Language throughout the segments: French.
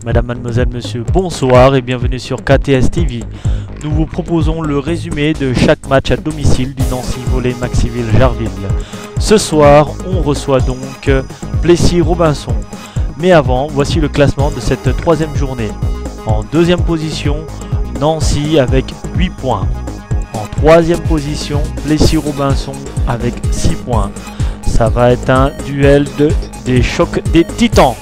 Madame, mademoiselle, monsieur, bonsoir et bienvenue sur KTS TV. Nous vous proposons le résumé de chaque match à domicile du Nancy Volley Maxiville-Jarville. Ce soir, on reçoit donc Plessis-Robinson. Mais avant, voici le classement de cette troisième journée. En deuxième position, Nancy avec 8 points. En troisième position, Plessis-Robinson avec 6 points. Ça va être un duel des chocs des titans.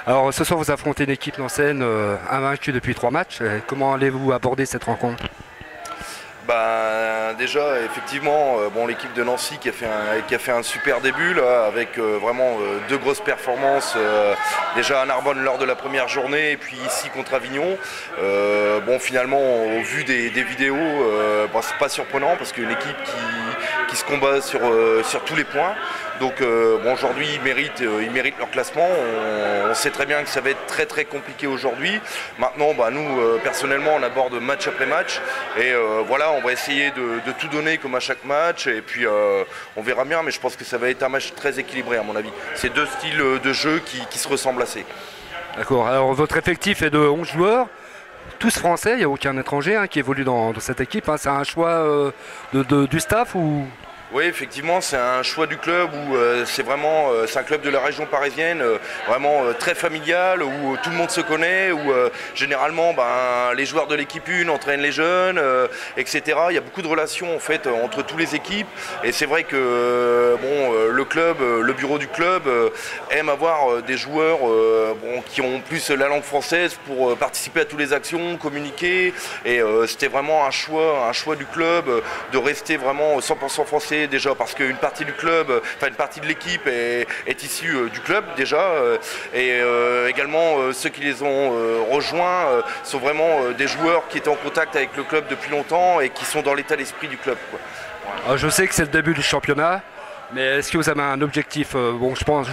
Alors ce soir vous affrontez une équipe nancéenne invaincue depuis 3 matchs. Comment allez-vous aborder cette rencontre? Déjà effectivement l'équipe de Nancy qui a fait un super début là, avec vraiment 2 grosses performances déjà à Narbonne lors de la première journée et puis ici contre Avignon. Finalement au vu des vidéos c'est pas surprenant parce qu'une équipe qui se combat sur tous les points. Donc aujourd'hui ils méritent leur classement. On sait très bien que ça va être très très compliqué aujourd'hui. Maintenant nous personnellement on aborde match après match et on va essayer de tout donner comme à chaque match et puis on verra bien, mais je pense que ça va être un match très équilibré à mon avis. C'est 2 styles de jeu qui se ressemblent assez. D'accord, alors votre effectif est de 11 joueurs, tous français, il n'y a aucun étranger qui évolue dans cette équipe. C'est un choix du staff ou... Oui, effectivement, c'est un choix du club où c'est un club de la région parisienne, vraiment très familial, où tout le monde se connaît, où généralement les joueurs de l'équipe 1 entraînent les jeunes, etc. Il y a beaucoup de relations en fait entre toutes les équipes et c'est vrai que le club, le bureau du club aime avoir des joueurs qui ont plus la langue française pour participer à toutes les actions, communiquer et c'était vraiment un choix du club de rester vraiment 100% français. Déjà parce qu'une partie du club, une partie de l'équipe est issue du club déjà et également ceux qui les ont rejoints sont vraiment des joueurs qui étaient en contact avec le club depuis longtemps et qui sont dans l'état d'esprit du club. Alors, je sais que c'est le début du championnat, mais est-ce que vous avez un objectif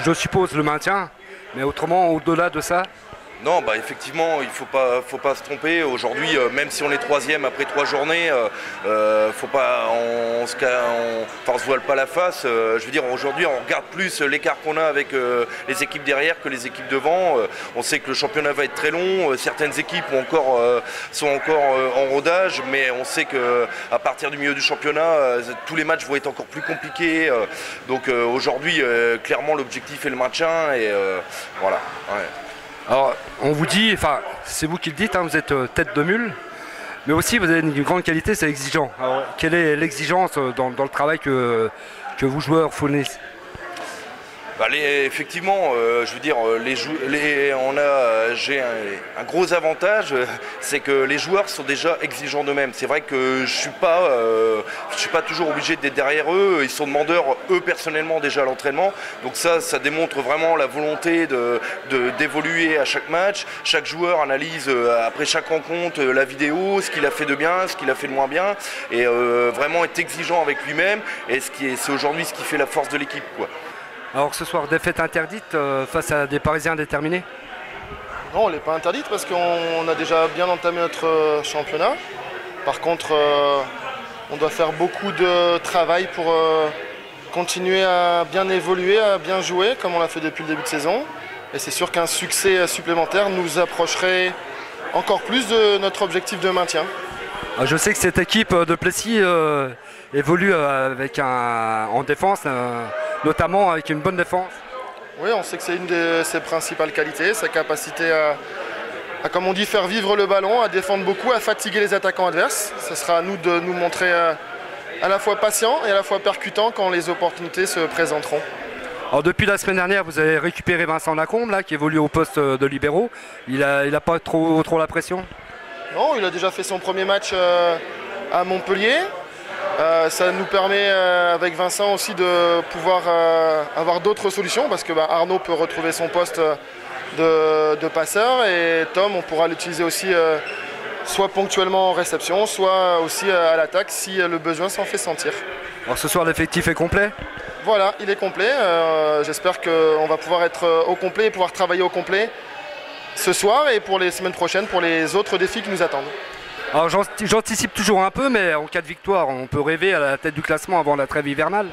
je suppose le maintien, mais autrement au-delà de ça? Non, effectivement, il faut pas se tromper. Aujourd'hui, même si on est 3e après 3 journées, on se voile pas la face. Je veux dire, aujourd'hui, on regarde plus l'écart qu'on a avec les équipes derrière que les équipes devant. On sait que le championnat va être très long. Certaines équipes sont encore en rodage, mais on sait qu'à partir du milieu du championnat, tous les matchs vont être encore plus compliqués. Donc aujourd'hui, clairement, l'objectif est le maintien et voilà. Ouais. Alors, on vous dit, c'est vous qui le dites, vous êtes tête de mule, mais aussi vous avez une grande qualité, c'est exigeant. Alors, quelle est l'exigence dans le travail que vous joueurs fournissez? Effectivement, je veux dire, j'ai un gros avantage, c'est que les joueurs sont déjà exigeants d'eux-mêmes. C'est vrai que je suis pas toujours obligé d'être derrière eux. Ils sont demandeurs eux personnellement déjà à l'entraînement. Donc ça démontre vraiment la volonté d'évoluer à chaque match. Chaque joueur analyse après chaque rencontre la vidéo, ce qu'il a fait de bien, ce qu'il a fait de moins bien, et vraiment est exigeant avec lui-même. Et c'est aujourd'hui ce qui fait la force de l'équipe, quoi. Alors ce soir, défaite interdite face à des Parisiens déterminés? Non, elle n'est pas interdite parce qu'on a déjà bien entamé notre championnat. Par contre, on doit faire beaucoup de travail pour continuer à bien évoluer, à bien jouer comme on l'a fait depuis le début de saison. Et c'est sûr qu'un succès supplémentaire nous approcherait encore plus de notre objectif de maintien. Je sais que cette équipe de Plessis évolue en défense, notamment avec une bonne défense. Oui, on sait que c'est une de ses principales qualités, sa capacité à, comme on dit, faire vivre le ballon, à défendre beaucoup, à fatiguer les attaquants adverses. Ce sera à nous de nous montrer à la fois patients et à la fois percutants quand les opportunités se présenteront. Alors depuis la semaine dernière, vous avez récupéré Vincent Lacombe, qui évolue au poste de libéraux. Il a pas trop la pression? Non, il a déjà fait son premier match à Montpellier. Ça nous permet avec Vincent aussi de pouvoir avoir d'autres solutions parce que Arnaud peut retrouver son poste de passeur et Tom on pourra l'utiliser aussi soit ponctuellement en réception, soit aussi à l'attaque si le besoin s'en fait sentir. Alors ce soir l'effectif est complet? Voilà, il est complet. J'espère qu'on va pouvoir être au complet et pouvoir travailler au complet ce soir et pour les semaines prochaines pour les autres défis qui nous attendent. Alors j'anticipe toujours un peu, mais en cas de victoire, on peut rêver à la tête du classement avant la trêve hivernale?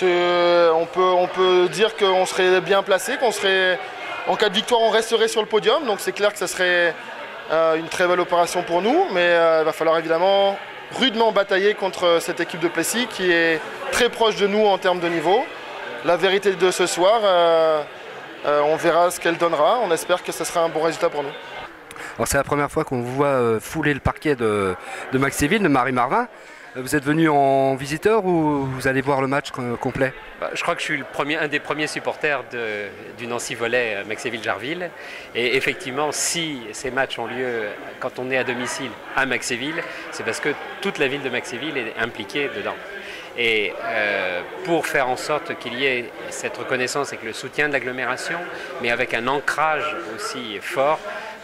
On peut dire qu'on serait bien placé, qu'on serait En cas de victoire, on resterait sur le podium, donc c'est clair que ça serait une très belle opération pour nous, mais il va falloir évidemment rudement batailler contre cette équipe de Plessis qui est très proche de nous en termes de niveau. La vérité de ce soir, on verra ce qu'elle donnera. On espère que ce sera un bon résultat pour nous. Alors c'est la première fois qu'on vous voit fouler le parquet de Maxéville, de Marie Marvin. Vous êtes venu en visiteur ou vous allez voir le match complet? Je crois que je suis un des premiers supporters du Nancy Volley Maxéville-Jarville. Et effectivement, si ces matchs ont lieu quand on est à domicile à Maxéville, c'est parce que toute la ville de Maxéville est impliquée dedans. Et pour faire en sorte qu'il y ait cette reconnaissance avec le soutien de l'agglomération, mais avec un ancrage aussi fort,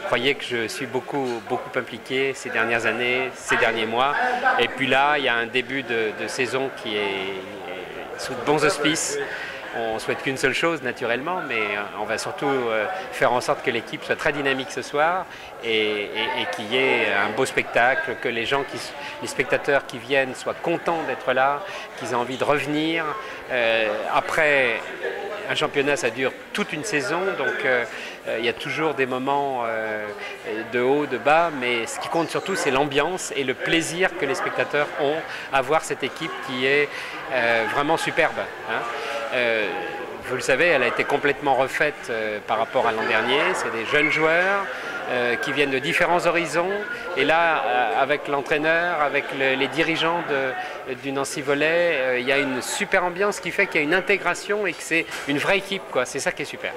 croyez que je suis beaucoup impliqué ces dernières années, ces derniers mois. Et puis là, il y a un début de saison qui est sous de bons auspices. On ne souhaite qu'une seule chose naturellement, mais on va surtout faire en sorte que l'équipe soit très dynamique ce soir et qu'il y ait un beau spectacle, que les spectateurs qui viennent soient contents d'être là, qu'ils aient envie de revenir. Après, un championnat, ça dure toute une saison, donc il y a toujours des moments de haut, de bas, mais ce qui compte surtout, c'est l'ambiance et le plaisir que les spectateurs ont à voir cette équipe qui est vraiment superbe. Vous le savez, elle a été complètement refaite par rapport à l'an dernier. C'est des jeunes joueurs qui viennent de différents horizons. Et là, avec l'entraîneur, avec les dirigeants du Nancy Volley, il y a une super ambiance qui fait qu'il y a une intégration et que c'est une vraie équipe, quoi. C'est ça qui est super.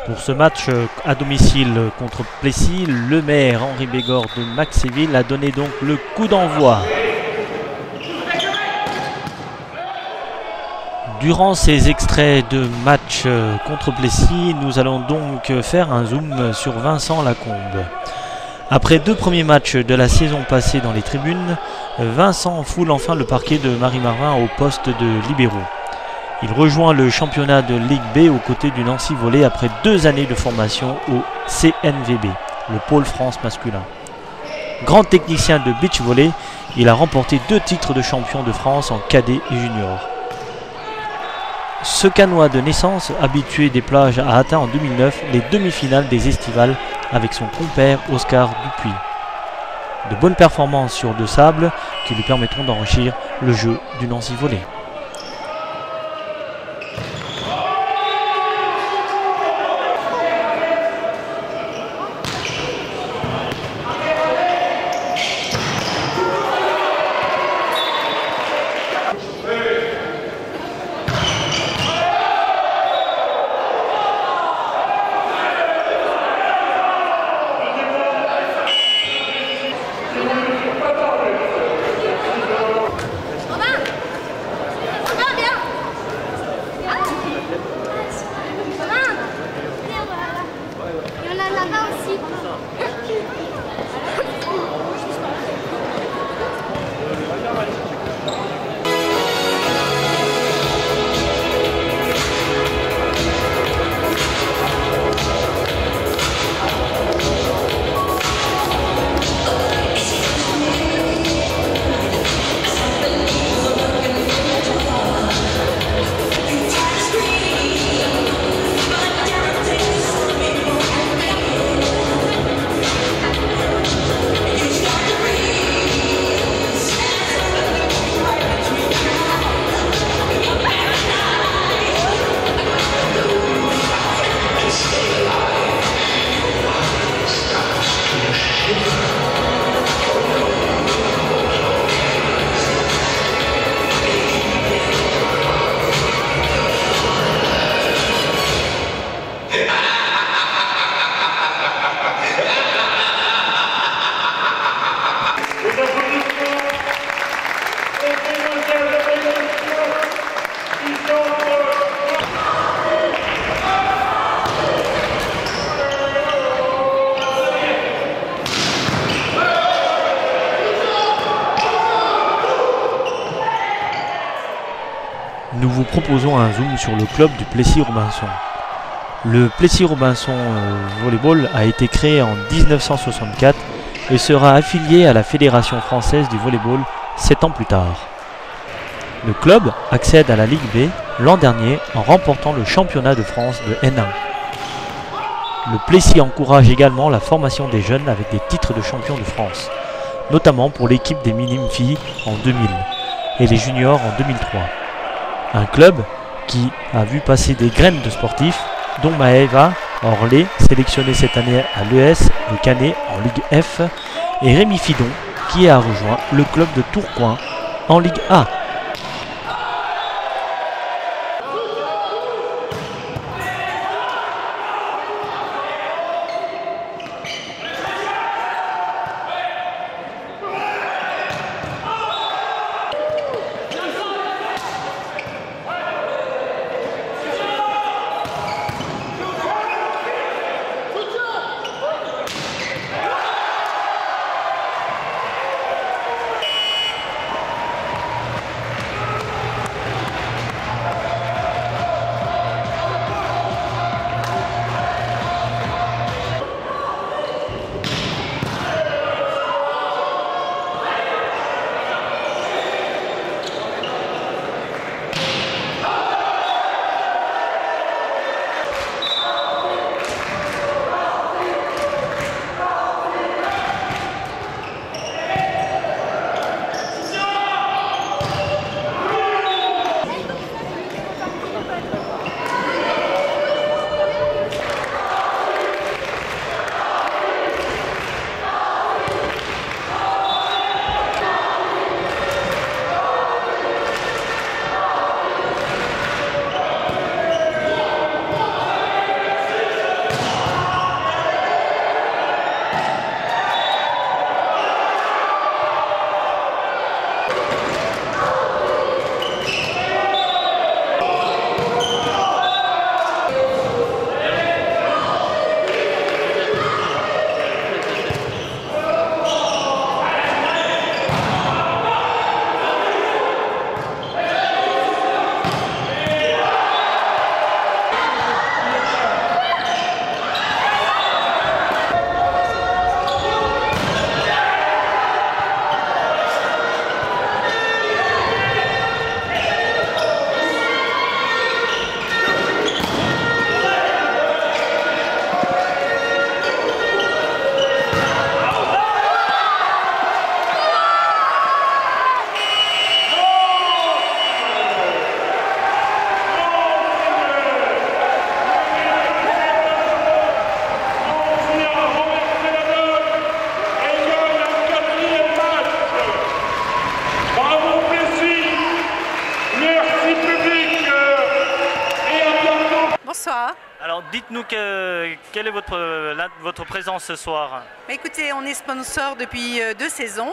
Pour ce match à domicile contre Plessis, le maire Henri Bégor de Maxéville a donné donc le coup d'envoi. Durant ces extraits de match contre Plessis, nous allons donc faire un zoom sur Vincent Lacombe. Après 2 premiers matchs de la saison passée dans les tribunes, Vincent foule enfin le parquet de Marie Marvin au poste de libéraux. Il rejoint le championnat de Ligue B aux côtés du Nancy Volley après 2 années de formation au CNVB, le pôle France masculin. Grand technicien de beach volley, il a remporté 2 titres de champion de France en cadet et junior. Ce Canois de naissance, habitué des plages, a atteint en 2009 les demi-finales des estivales avec son compère Oscar Dupuis. De bonnes performances sur de sable qui lui permettront d'enrichir le jeu du Nancy Volley. Nous vous proposons un zoom sur le club du Plessis-Robinson. Le Plessis-Robinson Volleyball a été créé en 1964 et sera affilié à la Fédération française du volleyball 7 ans plus tard. Le club accède à la Ligue B l'an dernier en remportant le championnat de France de N1. Le Plessis encourage également la formation des jeunes avec des titres de champion de France, notamment pour l'équipe des minimes filles en 2000 et les juniors en 2003. Un club qui a vu passer des graines de sportifs, dont Maëva Orlé, sélectionnée cette année à l'ES de Canet en Ligue F, et Rémi Fidon, qui a rejoint le club de Tourcoing en Ligue A. Bonsoir. Alors dites-nous quelle est votre présence ce soir? Écoutez, on est sponsor depuis 2 saisons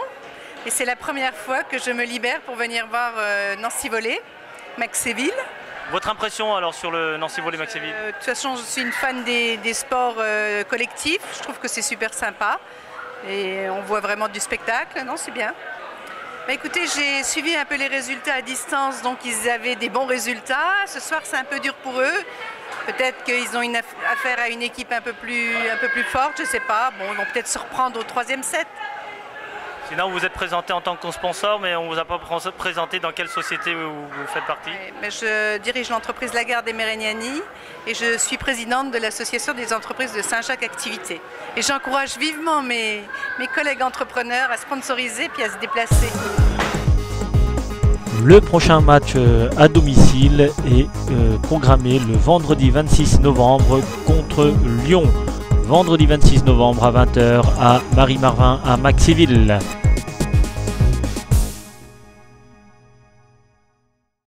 et c'est la première fois que je me libère pour venir voir Nancy Volley, Maxéville. Votre impression alors sur le Nancy Volley Maxéville? De toute façon, je suis une fan des sports collectifs. Je trouve que c'est super sympa et on voit vraiment du spectacle. Non, c'est bien. Écoutez, j'ai suivi un peu les résultats à distance, donc ils avaient des bons résultats. Ce soir, c'est un peu dur pour eux. Peut-être qu'ils ont affaire à une équipe un peu plus forte, je ne sais pas. Bon, ils vont peut-être se reprendre au 3e set. Sinon, vous êtes présenté en tant que sponsor, mais on ne vous a pas présenté dans quelle société vous faites partie? Mais je dirige l'entreprise Lagarde et Merignani et je suis présidente de l'association des entreprises de Saint-Jacques Activités. Et j'encourage vivement mes collègues entrepreneurs à sponsoriser puis à se déplacer. Le prochain match à domicile est programmé le vendredi 26 novembre contre Lyon. Vendredi 26 novembre à 20 h à Marie-Marvin à Maxéville.